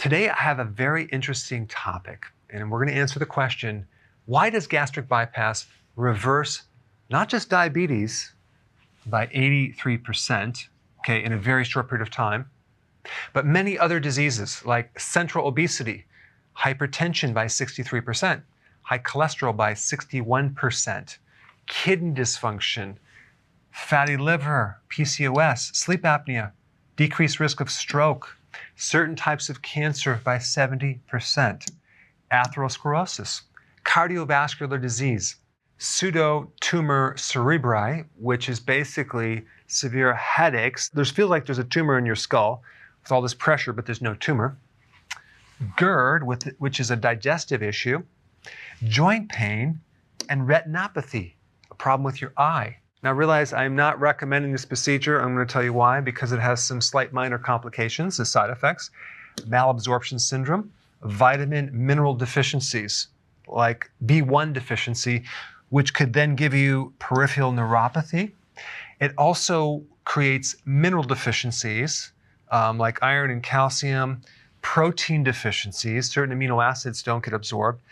Today I have a very interesting topic, and we're going to answer the question, why does gastric bypass reverse not just diabetes by 83%, okay, in a very short period of time, but many other diseases like central obesity, hypertension by 63%, high cholesterol by 61%, kidney dysfunction, fatty liver, PCOS, sleep apnea, decreased risk of stroke, certain types of cancer by 70%, atherosclerosis, cardiovascular disease, pseudotumor cerebri, which is basically severe headaches. Feels like there's a tumor in your skull with all this pressure, but there's no tumor. GERD, which is a digestive issue, joint pain, and retinopathy, a problem with your eye. Now realize I'm not recommending this procedure. I'm going to tell you why, because it has some slight minor complications, the side effects, malabsorption syndrome, vitamin mineral deficiencies, like B1 deficiency, which could then give you peripheral neuropathy. It also creates mineral deficiencies, like iron and calcium, protein deficiencies, certain amino acids don't get absorbed,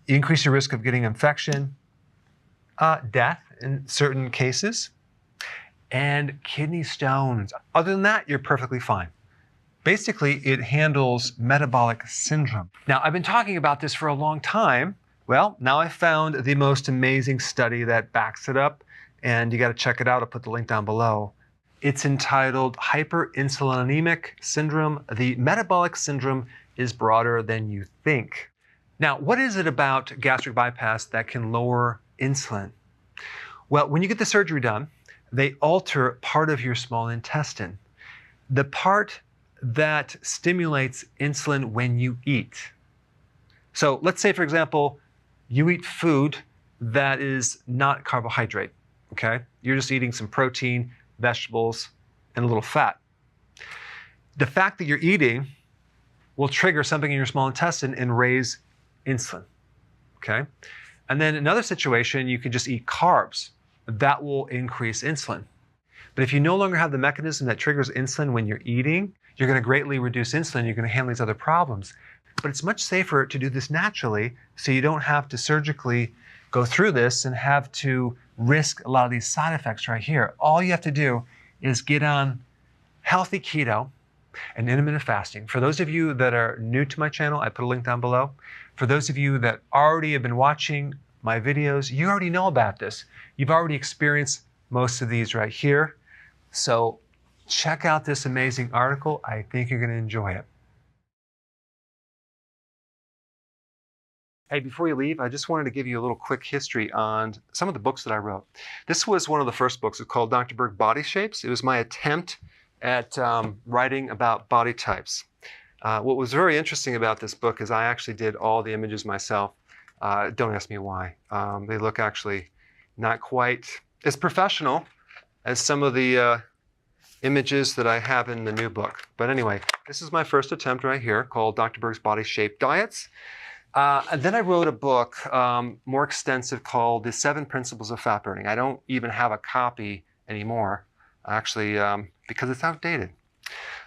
increase your risk of getting infection, death in certain cases, and kidney stones. Other than that, you're perfectly fine. Basically, it handles metabolic syndrome. Now, I've been talking about this for a long time. Well, now I found the most amazing study that backs it up, and you got to check it out. I'll put the link down below. It's entitled Hyperinsulinemic Syndrome. The metabolic syndrome is broader than you think. Now, what is it about gastric bypass that can lower insulin? Well, when you get the surgery done, they alter part of your small intestine, the part that stimulates insulin when you eat. So let's say, for example, you eat food that is not carbohydrate, okay? You're just eating some protein, vegetables, and a little fat. The fact that you're eating will trigger something in your small intestine and raise insulin, okay? And then another situation, you can just eat carbs. That will increase insulin. But if you no longer have the mechanism that triggers insulin when you're eating, you're going to greatly reduce insulin. You're going to handle these other problems. But it's much safer to do this naturally, so you don't have to surgically go through this and have to risk a lot of these side effects right here. All you have to do is get on healthy keto and intermittent fasting. For those of you that are new to my channel, I put a link down below. For those of you that already have been watching my videos, you already know about this. You've already experienced most of these right here. So check out this amazing article. I think you're going to enjoy it. Hey, before you leave, I just wanted to give you a little quick history on some of the books that I wrote. This was one of the first books. It's called Dr. Berg Body Shapes. It was my attempt at writing about body types. What was very interesting about this book is I actually did all the images myself. Don't ask me why. They look actually not quite as professional as some of the images that I have in the new book. But anyway, this is my first attempt right here called Dr. Berg's Body Shape Diets. And then I wrote a book more extensive called The 7 Principles of Fat Burning. I don't even have a copy anymore, actually, because it's outdated.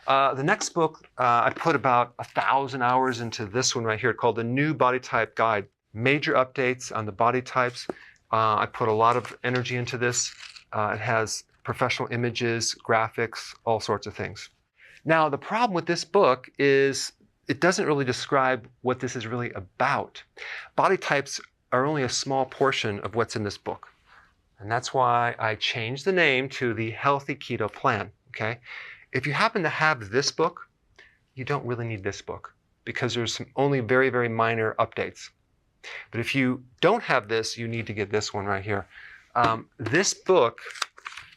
The next book, I put about 1,000 hours into this one right here called The New Body Type Guide. Major updates on the body types. I put a lot of energy into this. It has professional images, graphics, all sorts of things. Now, the problem with this book is it doesn't really describe what this is really about. Body types are only a small portion of what's in this book. And that's why I changed the name to the Healthy Keto Plan, okay? If you happen to have this book, you don't really need this book because there's some only very, very minor updates. But if you don't have this, you need to get this one right here. This book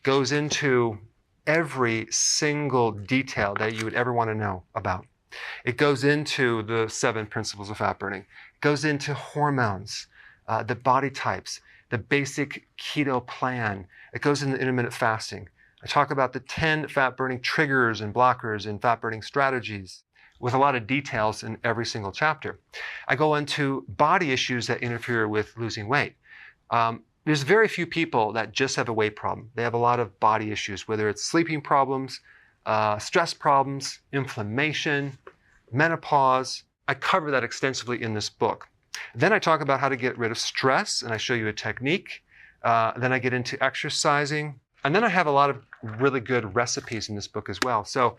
goes into every single detail that you would ever want to know about. It goes into the 7 principles of fat burning. It goes into hormones, the body types, the basic keto plan. It goes into intermittent fasting. I talk about the 10 fat burning triggers and blockers and fat burning strategies with a lot of details in every single chapter. I go into body issues that interfere with losing weight. There's very few people that just have a weight problem. They have a lot of body issues, whether it's sleeping problems, stress problems, inflammation, menopause. I cover that extensively in this book. Then I talk about how to get rid of stress, and I show you a technique. Then I get into exercising. And then I have a lot of really good recipes in this book as well. So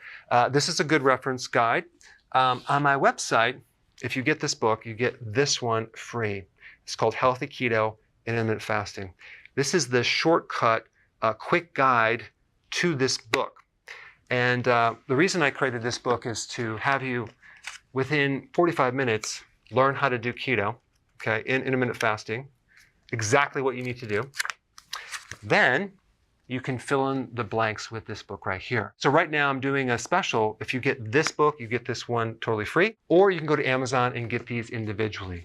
this is a good reference guide. On my website, if you get this book, you get this one free. It's called Healthy Keto and Intermittent Fasting. This is the shortcut, quick guide to this book. And the reason I created this book is to have you, within 45 minutes, learn how to do keto, okay, in intermittent fasting, exactly what you need to do. Then you can fill in the blanks with this book right here. So right now I'm doing a special. If you get this book, you get this one totally free, or you can go to Amazon and get these individually.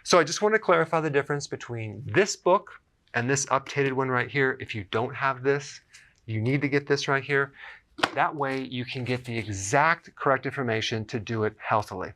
So I just want to clarify the difference between this book and this updated one right here. If you don't have this, you need to get this right here. That way you can get the exact correct information to do it healthily.